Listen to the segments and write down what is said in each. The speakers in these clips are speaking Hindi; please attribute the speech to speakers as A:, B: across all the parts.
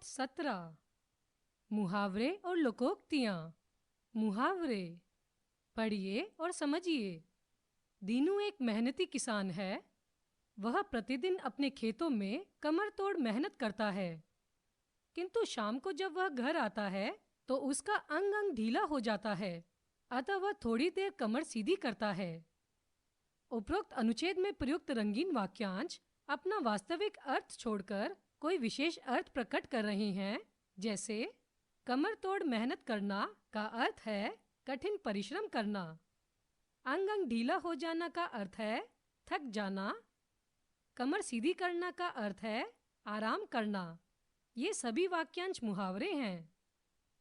A: पाठ 17 मुहावरे और लोकोक्तियाँ। मुहावरे पढ़िए और समझिए। दीनू एक मेहनती किसान है। वह प्रतिदिन अपने खेतों में कमर तोड़ मेहनत करता है, किंतु शाम को जब वह घर आता है तो उसका अंग अंग ढीला हो जाता है, अतः वह थोड़ी देर कमर सीधी करता है। उपरोक्त अनुच्छेद में प्रयुक्त रंगीन वाक्यांश अपना वास्तविक अर्थ छोड़कर कोई विशेष अर्थ प्रकट कर रहे हैं। जैसे कमर तोड़ मेहनत करना का अर्थ है कठिन परिश्रम करना। अंग अंग ढीला हो जाना का अर्थ है थक जाना। कमर सीधी करना का अर्थ है आराम करना। ये सभी वाक्यांश मुहावरे हैं।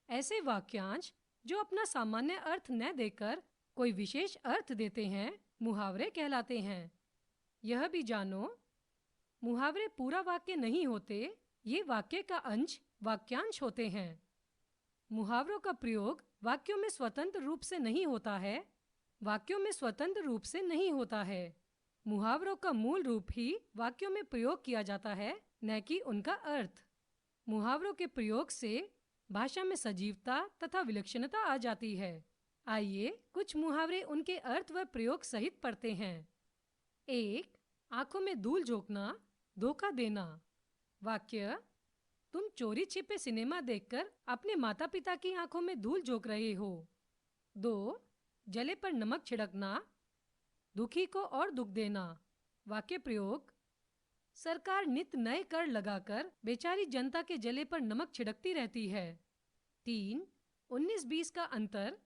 A: ऐसे वाक्यांश जो अपना सामान्य अर्थ न देकर कोई विशेष अर्थ देते हैं मुहावरे कहलाते हैं। यह भी जानो, मुहावरे पूरा वाक्य नहीं होते, ये वाक्य का अंश वाक्यांश होते हैं। मुहावरों का प्रयोग वाक्यों में स्वतंत्र रूप से नहीं होता है। वाक्यों में स्वतंत्र रूप से नहीं होता है। मुहावरों का मूल रूप ही वाक्यों में प्रयोग किया जाता है, न कि उनका अर्थ। मुहावरों के प्रयोग से भाषा में सजीवता तथा विलक्षणता आ जाती है। आइए कुछ मुहावरे उनके अर्थ व प्रयोग सहित पढ़ते हैं। 1. आंखों में धूल झोंकना, धोखा देना। वाक्य: तुम चोरी छिपे सिनेमा देखकर अपने माता पिता की आंखों में धूल झोंक रहे हो। 2. जले पर नमक छिड़कना, दुखी को और दुख देना। वाक्य प्रयोग: सरकार नित नए कर लगाकर बेचारी जनता के जले पर नमक छिड़कती रहती है। 3. 19-20 का अंतर,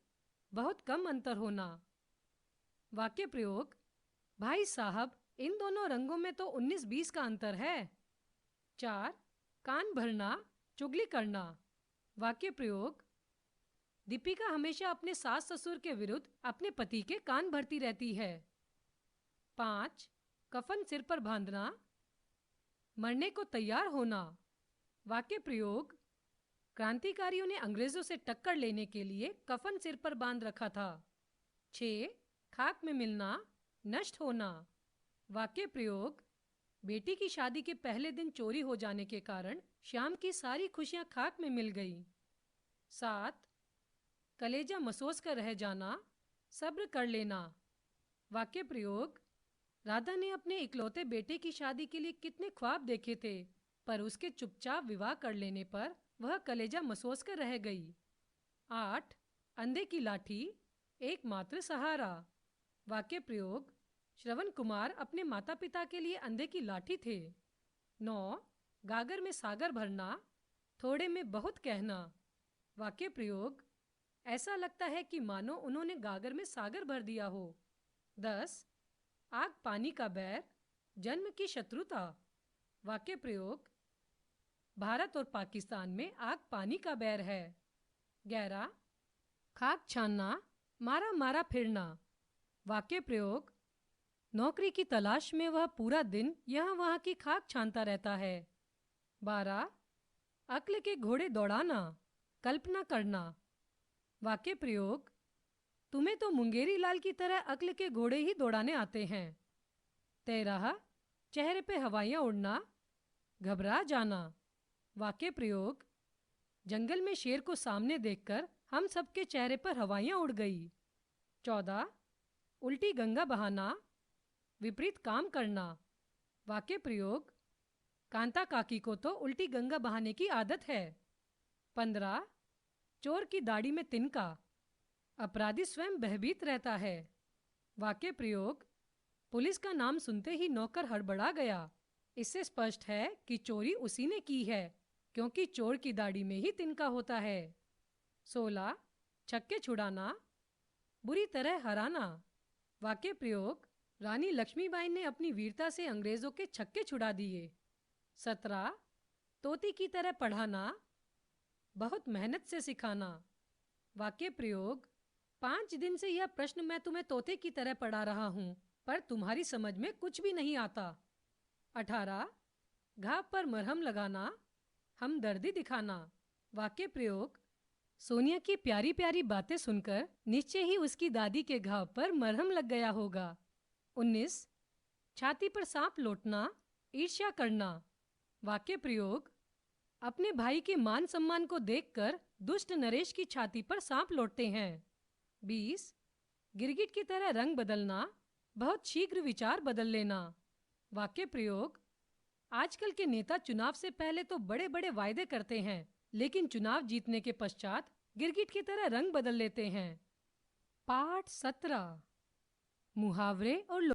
A: बहुत कम अंतर होना। वाक्य प्रयोग: भाई साहब, इन दोनों रंगों में तो 19-20 का अंतर है। 4. कान भरना, चुगली करना। वाक्य प्रयोग: दीपिका हमेशा अपने सास ससुर के विरुद्ध अपने पति के कान भरती रहती है। 5. कफन सिर पर बांधना, मरने को तैयार होना। वाक्य प्रयोग: क्रांतिकारियों ने अंग्रेजों से टक्कर लेने के लिए कफन सिर पर बांध रखा था। 6. खाक में मिलना, नष्ट होना। वाक्य प्रयोग: बेटी की शादी के पहले दिन चोरी हो जाने के कारण श्याम की सारी खुशियां खाक में मिल गई। 7. कलेजा मसोस कर रह जाना, सब्र कर लेना। वाक्य प्रयोग: राधा ने अपने इकलौते बेटे की शादी के लिए कितने ख्वाब देखे थे, पर उसके चुपचाप विवाह कर लेने पर वह कलेजा मसोस कर रह गई। 8. अंधे की लाठी, एकमात्र सहारा। वाक्य प्रयोग: श्रवण कुमार अपने माता पिता के लिए अंधे की लाठी थे। 9. गागर में सागर भरना, थोड़े में बहुत कहना। वाक्य प्रयोग: ऐसा लगता है कि मानो उन्होंने गागर में सागर भर दिया हो। 10. आग पानी का बैर, जन्म की शत्रुता। वाक्य प्रयोग: भारत और पाकिस्तान में आग पानी का बैर है। 11. खाक छानना, मारा मारा फिरना। वाक्य प्रयोग: नौकरी की तलाश में वह पूरा दिन यहाँ वहाँ की खाक छानता रहता है। 12. अक्ल के घोड़े दौड़ाना, कल्पना करना। वाक्य प्रयोग: तुम्हें तो मुंगेरी लाल की तरह अक्ल के घोड़े ही दौड़ाने आते हैं। 13. चेहरे पे हवाइयाँ उड़ना, घबरा जाना। वाक्य प्रयोग: जंगल में शेर को सामने देखकर हम सबके चेहरे पर हवाइयाँ उड़ गई। 14. उल्टी गंगा बहाना, विपरीत काम करना। वाक्य प्रयोग: कांता काकी को तो उल्टी गंगा बहाने की आदत है। 15. चोर की दाढ़ी में तिनका, अपराधी स्वयं भयभीत रहता है। वाक्य प्रयोग: पुलिस का नाम सुनते ही नौकर हड़बड़ा गया। इससे स्पष्ट है कि चोरी उसी ने की है, क्योंकि चोर की दाढ़ी में ही तिनका होता है। 16. छक्के छुड़ाना, बुरी तरह हराना। वाक्य प्रयोग: रानी लक्ष्मीबाई ने अपनी वीरता से अंग्रेजों के छक्के छुड़ा दिए। 17. तोती की तरह पढ़ाना, बहुत मेहनत से सिखाना। वाक्य प्रयोग: 5 दिन से यह प्रश्न मैं तुम्हें तोते की तरह पढ़ा रहा हूं, पर तुम्हारी समझ में कुछ भी नहीं आता। 18. घाव पर मरहम लगाना, हमदर्दी दिखाना। वाक्य प्रयोग: सोनिया की प्यारी प्यारी बातें सुनकर निश्चय ही उसकी दादी के घाव पर मरहम लग गया होगा। 19. छाती पर सांप लौटना, ईर्ष्या करना। वाक्य प्रयोग: अपने भाई के मान सम्मान को देखकर दुष्ट नरेश की छाती पर सांप लौटते हैं। 20 गिरगिट की तरह रंग बदलना, बहुत शीघ्र विचार बदल लेना। वाक्य प्रयोग: आजकल के नेता चुनाव से पहले तो बड़े बड़े वायदे करते हैं, लेकिन चुनाव जीतने के पश्चात गिरगिट की तरह रंग बदल लेते हैं। पाठ 17 मुहावरे और